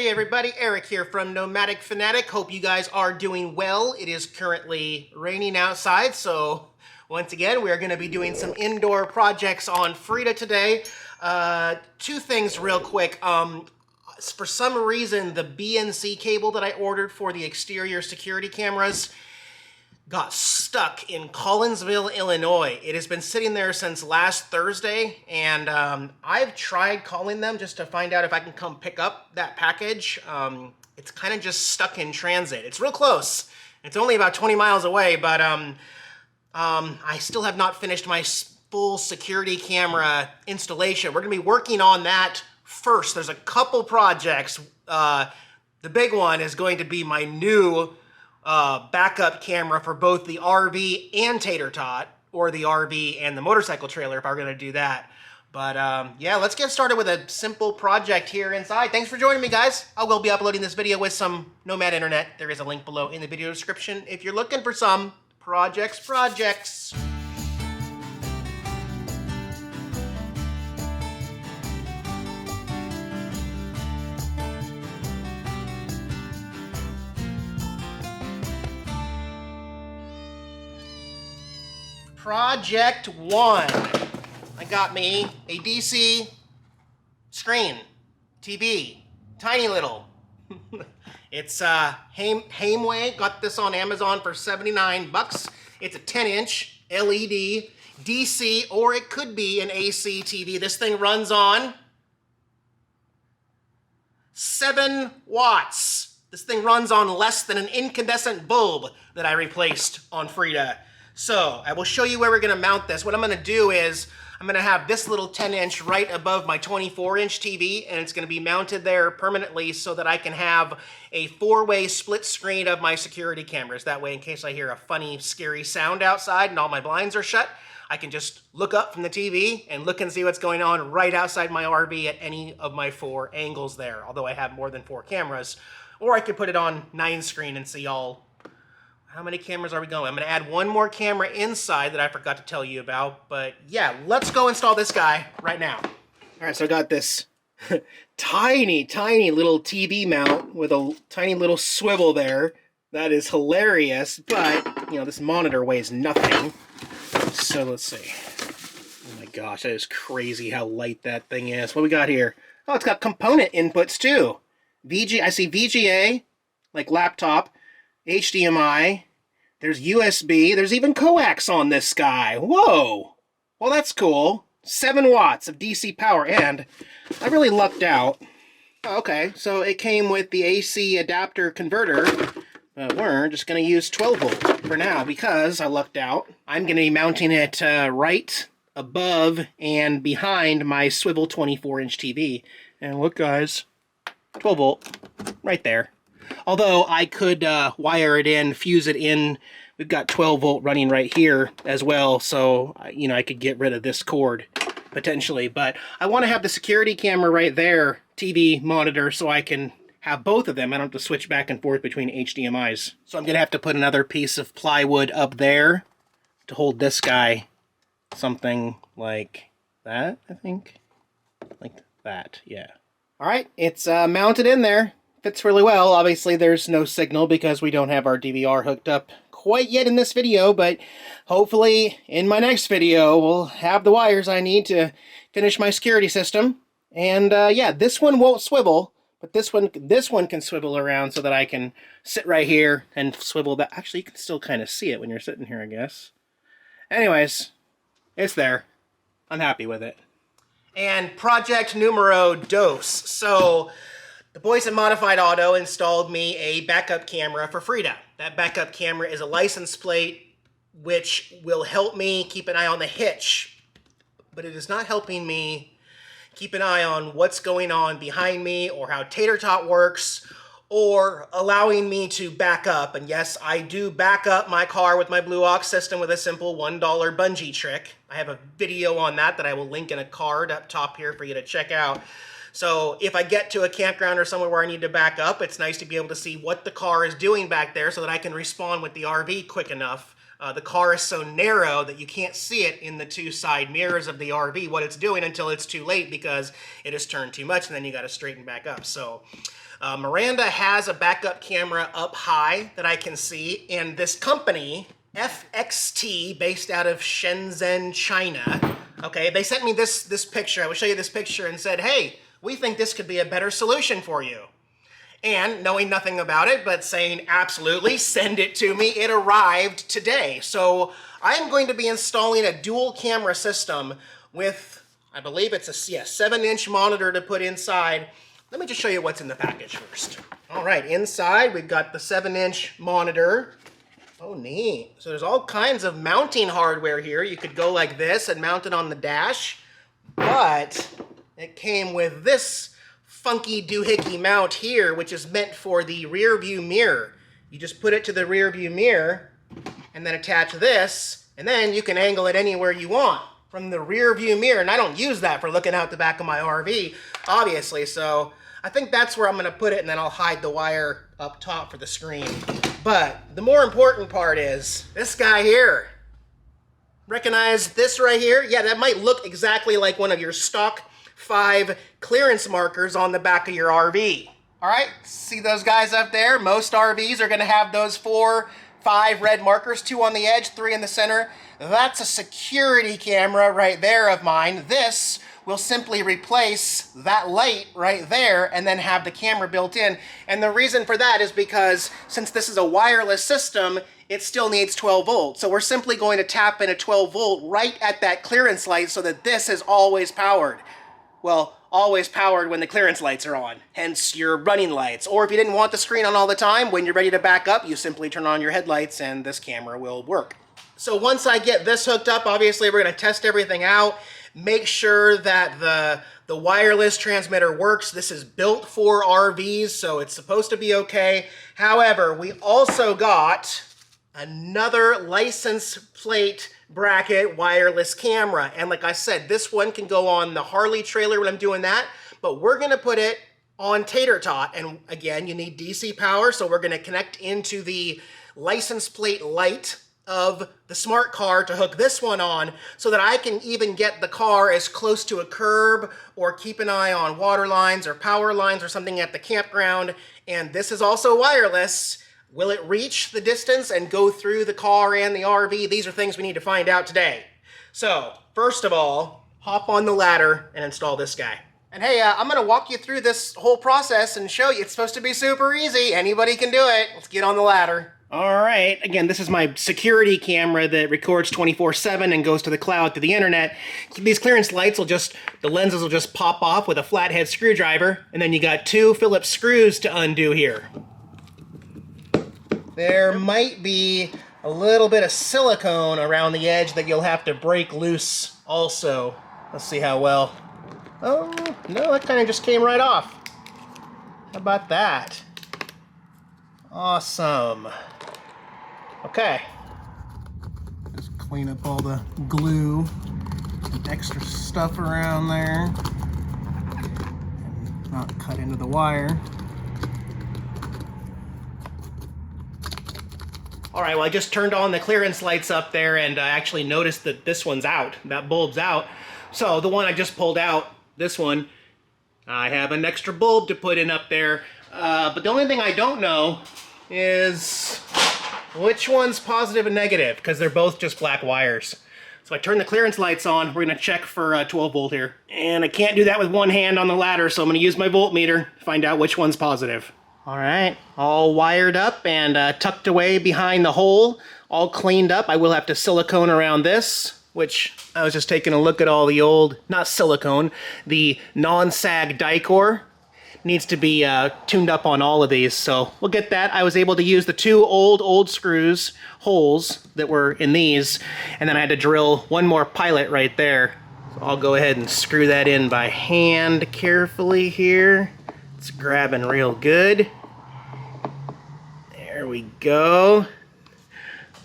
Hey everybody, Eric here from Nomadic Fanatic. Hope you guys are doing well. It is currently raining outside, so once again, we are going to be doing some indoor projects on Frida today. Two things real quick. For some reason, the BNC cable that I ordered for the exterior security cameras got stuck in Collinsville, Illinois. It has been sitting there since last Thursday, and I've tried calling them just to find out if I can come pick up that package. It's kind of just stuck in transit. It's real close. It's only about 20 miles away, but I still have not finished my full security camera installation. We're gonna be working on that first. There's a couple projects. The big one is going to be my new backup camera for both the RV and Tater Tot, or the RV and the motorcycle trailer if I were going to do that. But yeah, let's get started with a simple project here inside. Thanks for joining me, guys. I will be uploading this video with some Nomad internet. There is a link below in the video description if you're looking for some projects. Project 1. I got me a DC screen, TV, tiny little. It's Hamway, got this on Amazon for 79 bucks. It's a 10-inch LED DC, or it could be an AC TV. This thing runs on 7 watts. This thing runs on less than an incandescent bulb that I replaced on Frida. So I will show you where we're going to mount this. What I'm going to do is I'm going to have this little 10-inch right above my 24-inch TV, and it's going to be mounted there permanently so that I can have a 4-way split screen of my security cameras. That way, in case I hear a funny, scary sound outside and all my blinds are shut, I can just look up from the TV and look and see what's going on right outside my RV at any of my 4 angles there, although I have more than 4 cameras. Or I could put it on 9 screen and see all. How many cameras are we going? I'm going to add one more camera inside that I forgot to tell you about. But yeah, let's go install this guy right now. All right, so I got this tiny little TV mount with a tiny little swivel there. That is hilarious, but, you know, this monitor weighs nothing. So let's see. Oh my gosh, that is crazy how light that thing is. What we got here? Oh, it's got component inputs too. I see VGA, like laptop. HDMI, there's USB, there's even coax on this guy. Whoa! Well, that's cool. 7 watts of DC power, and I really lucked out. Okay, so it came with the AC adapter converter, but we're just going to use 12 volt for now because I lucked out. I'm going to be mounting it right above and behind my swivel 24-inch TV. And look, guys, 12 volt right there. Although I could wire it in, fuse it in. We've got 12 volt running right here as well, so you know, I could get rid of this cord potentially. But I want to have the security camera right there, TV monitor, so I can have both of them. I don't have to switch back and forth between HDMIs. So I'm going to have to put another piece of plywood up there to hold this guy. Something like that, I think. Like that, yeah. All right, it's mounted in there. Fits really well. Obviously there's no signal because we don't have our DVR hooked up quite yet in this video, but hopefully in my next video we'll have the wires I need to finish my security system. And yeah, this one won't swivel, but this one can swivel around so that I can sit right here and swivel that. Actually, you can still kind of see it when you're sitting here, I guess. Anyways, it's there. I'm happy with it. And project numero dos. So the boys at Modified Auto installed me a backup camera for Frida. That backup camera is a license plate which will help me keep an eye on the hitch, but it is not helping me keep an eye on what's going on behind me or how Tater Tot works, or allowing me to back up. And yes, I do back up my car with my Blue Ox system with a simple $1 bungee trick. I have a video on that I will link in a card up top here for you to check out. So if I get to a campground or somewhere where I need to back up, it's nice to be able to see what the car is doing back there so that I can respond with the RV quick enough. the car is so narrow that you can't see it in the two side mirrors of the RV, what it's doing, until it's too late because it has turned too much, and then you got to straighten back up. So Miranda has a backup camera up high that I can see, and this company, FXT, based out of Shenzhen, China, okay, they sent me this picture. I will show you this picture and said, hey, we think this could be a better solution for you. And knowing nothing about it, but saying absolutely, send it to me, it arrived today. So I am going to be installing a dual camera system with, I believe it's a 7-inch monitor to put inside. Let me just show you what's in the package first. All right, inside we've got the 7-inch monitor. Oh, neat. So there's all kinds of mounting hardware here. You could go like this and mount it on the dash, but it came with this funky doohickey mount here, which is meant for the rear view mirror. You just put it to the rear view mirror and then attach this, and then you can angle it anywhere you want from the rear view mirror. And I don't use that for looking out the back of my RV, obviously, so I think that's where I'm gonna put it, and then I'll hide the wire up top for the screen. But the more important part is this guy here. Recognize this right here? Yeah, that might look exactly like one of your stock 5 clearance markers on the back of your RV. All right, see those guys up there? Most RVs are gonna have those 4, 5 red markers, 2 on the edge, 3 in the center. That's a security camera right there of mine. This will simply replace that light right there and then have the camera built in. And the reason for that is because since this is a wireless system, it still needs 12 volts. So we're simply going to tap in a 12 volt right at that clearance light so that this is always powered. Well, always powered when the clearance lights are on, hence your running lights. Or if you didn't want the screen on all the time, when you're ready to back up, you simply turn on your headlights and this camera will work. So once I get this hooked up, obviously we're gonna test everything out, make sure that the wireless transmitter works. This is built for RVs, so it's supposed to be okay. However, we also got another license plate bracket wireless camera, and like I said, this one can go on the Harley trailer when I'm doing that, but we're gonna put it on Tater Tot, and again, you need DC power, so we're gonna connect into the license plate light of the smart car to hook this one on so that I can even get the car as close to a curb or keep an eye on water lines or power lines or something at the campground. And this is also wireless. Will it reach the distance and go through the car and the RV? These are things we need to find out today. So, first of all, hop on the ladder and install this guy. And hey, I'm gonna walk you through this whole process and show you. It's supposed to be super easy. Anybody can do it. Let's get on the ladder. All right, again, this is my security camera that records 24/7 and goes to the cloud through the internet. These clearance lights will just, the lenses will just pop off with a flathead screwdriver, and then you got 2 Phillips screws to undo here. There might be a little bit of silicone around the edge that you'll have to break loose also. Let's see how well. Oh, no, that kind of just came right off. How about that? Awesome. Okay. Just clean up all the glue, some extra stuff around there, and not cut into the wire. All right, well, I just turned on the clearance lights up there, and I actually noticed that this one's out. That bulb's out. So the one I just pulled out, this one, I have an extra bulb to put in up there. But the only thing I don't know is which one's positive and negative, because they're both just black wires. So I turn the clearance lights on. We're gonna check for 12 volt here. And I can't do that with one hand on the ladder, so I'm gonna use my voltmeter to find out which one's positive. All right, all wired up and tucked away behind the hole, all cleaned up. I will have to silicone around this, which I was just taking a look at all the old, not silicone, the non-sag Dicor. Needs to be tuned up on all of these, so we'll get that. I was able to use the 2 old screws, holes that were in these, and then I had to drill one more pilot right there. So I'll go ahead and screw that in by hand carefully here. It's grabbing real good. There we go.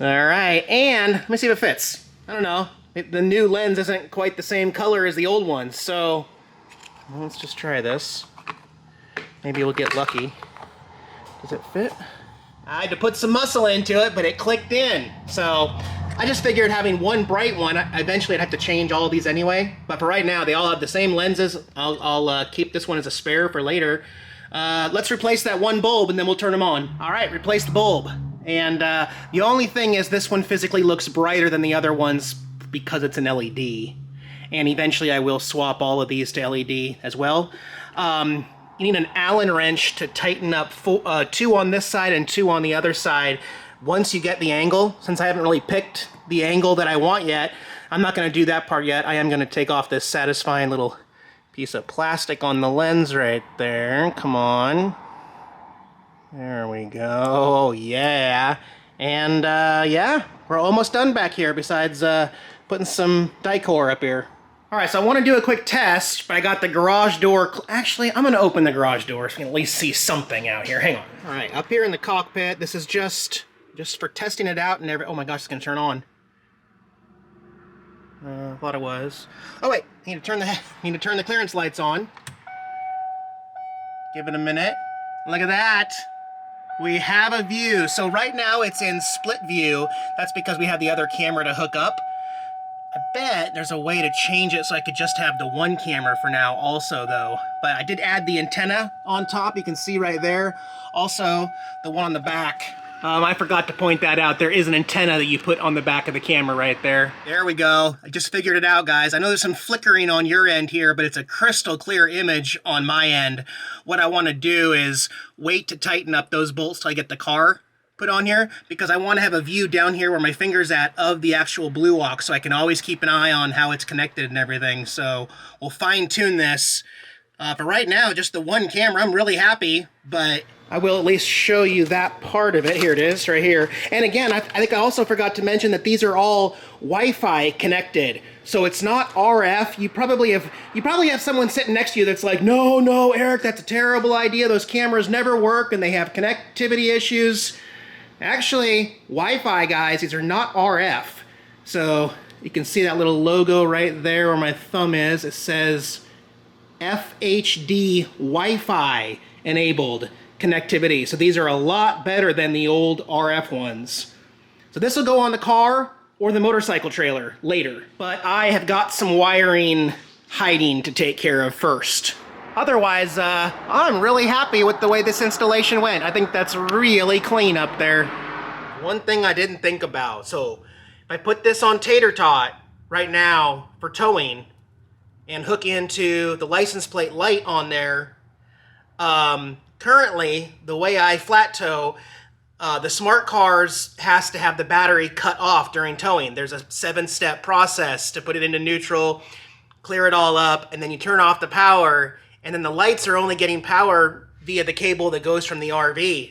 All right, and let me see if it fits. I don't know. The new lens isn't quite the same color as the old one, so let's just try this. Maybe we'll get lucky. Does it fit? I had to put some muscle into it, but it clicked in. So I just figured having one bright one, eventually I'd have to change all of these anyway. But for right now, they all have the same lenses. I'll keep this one as a spare for later. Let's replace that one bulb and then we'll turn them on. All right, replace the bulb. And the only thing is this one physically looks brighter than the other ones because it's an LED. And eventually I will swap all of these to LED as well. You need an Allen wrench to tighten up 2 on this side and 2 on the other side. Once you get the angle, since I haven't really picked the angle that I want yet, I'm not going to do that part yet. I am going to take off this satisfying little piece of plastic on the lens right there. Come on. There we go. Yeah. And yeah, we're almost done back here besides putting some Dicor up here. All right, so I want to do a quick test, but I got the garage door. Actually, I'm going to open the garage door so we can at least see something out here. Hang on. All right, up here in the cockpit, this is just for testing it out and oh my gosh, it's going to turn on. Thought it was. Oh wait, need to turn the clearance lights on. Give it a minute. Look at that. We have a view. So right now it's in split view. That's because we have the other camera to hook up. I bet there's a way to change it so I could just have the one camera for now also though. But I did add the antenna on top, you can see right there. Also, the one on the back. I forgot to point that out. There is an antenna that you put on the back of the camera right there. There we go. I just figured it out, guys. I know there's some flickering on your end here, but it's a crystal clear image on my end. What I want to do is wait to tighten up those bolts till I get the car put on here, because I want to have a view down here where my finger's at of the actual blue walk, so I can always keep an eye on how it's connected and everything. So we'll fine tune this. For right now, just the one camera. I'm really happy, but I will at least show you that part of it. Here it is, right here. And again, I think I also forgot to mention that these are all Wi-Fi connected. So it's not RF. You probably have someone sitting next to you that's like, no, Eric, that's a terrible idea. Those cameras never work and they have connectivity issues. Actually, Wi-Fi, guys, these are not RF. So you can see that little logo right there where my thumb is. It says FHD Wi-Fi enabled connectivity. So these are a lot better than the old RF ones. So this will go on the car or the motorcycle trailer later. But I have got some wiring hiding to take care of first. Otherwise, I'm really happy with the way this installation went. I think that's really clean up there. One thing I didn't think about. So if I put this on Tater Tot right now for towing and hook into the license plate light on there, currently, the way I flat tow, the smart cars has to have the battery cut off during towing. There's a 7-step process to put it into neutral, clear it all up, and then you turn off the power, and then the lights are only getting power via the cable that goes from the RV.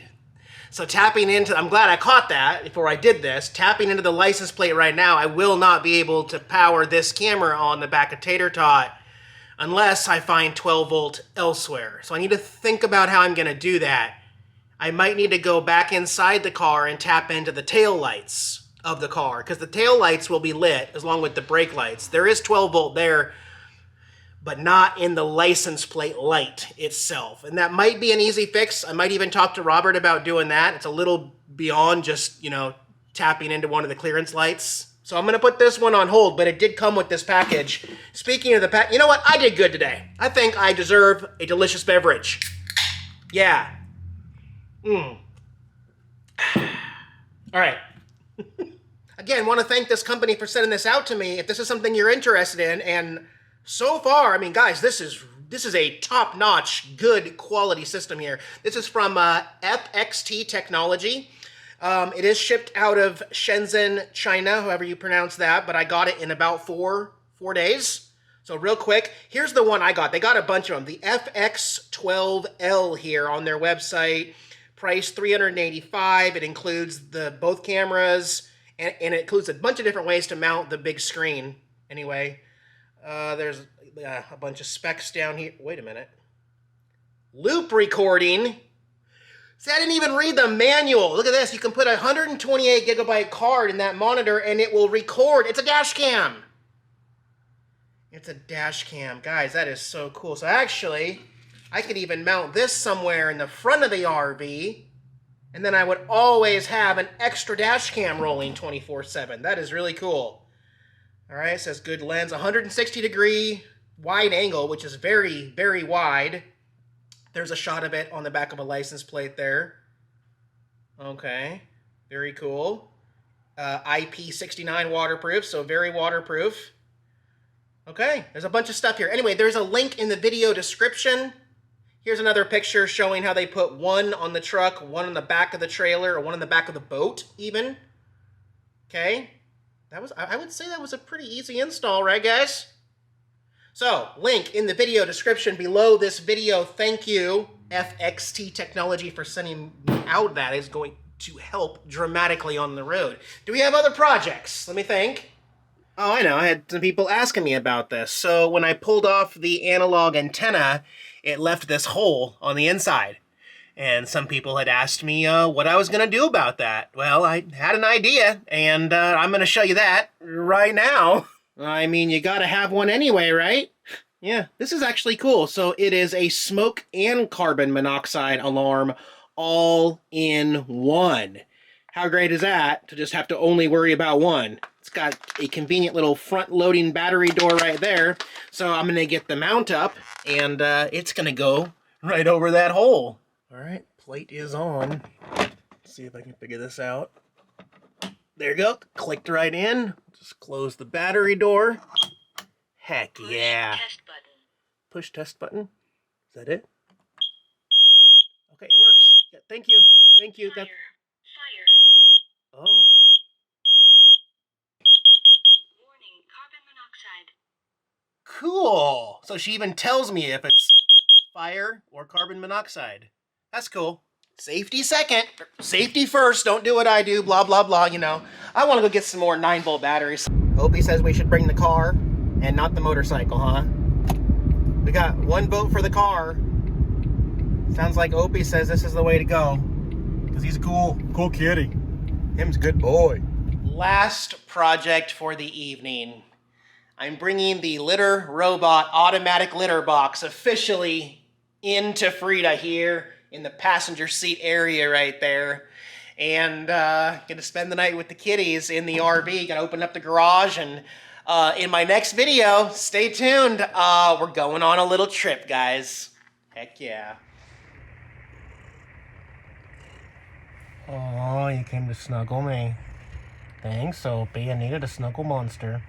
So tapping into, I'm glad I caught that before I did this, tapping into the license plate right now, I will not be able to power this camera on the back of Tater Tot unless I find 12 volt elsewhere. So I need to think about how I'm going to do that. I might need to go back inside the car and tap into the tail lights of the car, because the tail lights will be lit along with the brake lights. There is 12 volt there, but not in the license plate light itself. And that might be an easy fix. I might even talk to Robert about doing that. It's a little beyond just, tapping into one of the clearance lights. So I'm going to put this one on hold, but it did come with this package. Speaking of the pack, you know what? I did good today. I think I deserve a delicious beverage. Yeah. All right. Again, want to thank this company for sending this out to me. If this is something you're interested in, and so far, I mean, guys, this is a top-notch, good quality system here. This is from FXT Technology. It is shipped out of Shenzhen, China, however you pronounce that, but I got it in about four days. So real quick, here's the one I got. They got a bunch of them. The FX12L here on their website, price $385. It includes both cameras, and it includes a bunch of different ways to mount the big screen. Anyway, there's a bunch of specs down here. Wait a minute. Loop recording. See, I didn't even read the manual. Look at this. You can put a 128 gigabyte card in that monitor and it will record. It's a dash cam. It's a dash cam. Guys, that is so cool. So actually, I could even mount this somewhere in the front of the RV And then I would always have an extra dash cam rolling 24/7. That is really cool. All right, it says good lens, 160-degree wide angle, which is very, very wide. There's a shot of it on the back of a license plate there. Okay, very cool. IP69 waterproof, so very waterproof. Okay, there's a bunch of stuff here. Anyway, there's a link in the video description. Here's another picture showing how they put one on the truck, one on the back of the trailer, or one on the back of the boat, even. Okay, I would say that was a pretty easy install, right, guys? So, link in the video description below this video. Thank you, FXT Technology, for sending me out. That is going to help dramatically on the road. Do we have other projects? Let me think. Oh, I know. I had some people asking me about this. So when I pulled off the analog antenna, it left this hole on the inside. And some people had asked me what I was going to do about that. Well, I had an idea, and I'm going to show you that right now. I mean, you got to have one anyway, right? Yeah, this is actually cool. So it is a smoke and carbon monoxide alarm all in one. How great is that, to just have to only worry about one? It's got a convenient little front-loading battery door right there. So I'm going to get the mount up, and it's going to go right over that hole. All right, plate is on. Let's see if I can figure this out. There you go. Clicked right in. Just close the battery door. Heck yeah. Push test button. Push test button. Is that it? Okay, it works. Yeah, thank you. Thank you. Fire. Oh. Warning, carbon monoxide. Cool. So she even tells me if it's fire or carbon monoxide. That's cool. Safety second. Safety first. Don't do what I do. Blah, blah, blah. You know. I want to go get some more 9-volt batteries. Opie says we should bring the car and not the motorcycle, huh? We got one vote for the car. Sounds like Opie says this is the way to go. Because he's a cool kitty. Him's a good boy. Last project for the evening. I'm bringing the Litter Robot automatic litter box officially into Frida here in the passenger seat area right there. And gonna spend the night with the kitties in the RV. Gonna open up the garage, and in my next video, stay tuned. We're going on a little trip, guys. Heck yeah. Oh, you came to snuggle me. Thanks, Opie. I needed a snuggle monster.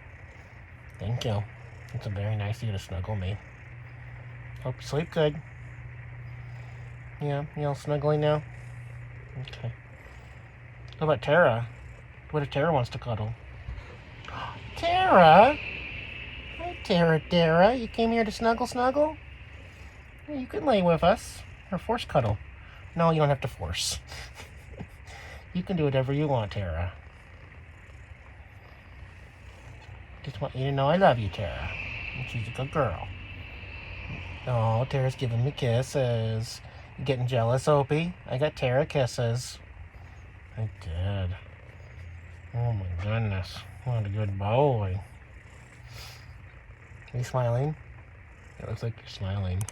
Thank you. It's very nice of you to snuggle me. Hope you sleep good. Yeah, you all snuggling now? Okay. How about Tara? What if Tara wants to cuddle? Tara? Hi, Tara. You came here to snuggle? Yeah, you can lay with us. Or force cuddle. No, you don't have to force. You can do whatever you want, Tara. Just want you to know I love you, Tara. And she's a good girl. Oh, Tara's giving me kisses. You getting jealous, Opie? I got Tara kisses. I did. Oh my goodness. What a good boy. Are you smiling? It looks like you're smiling.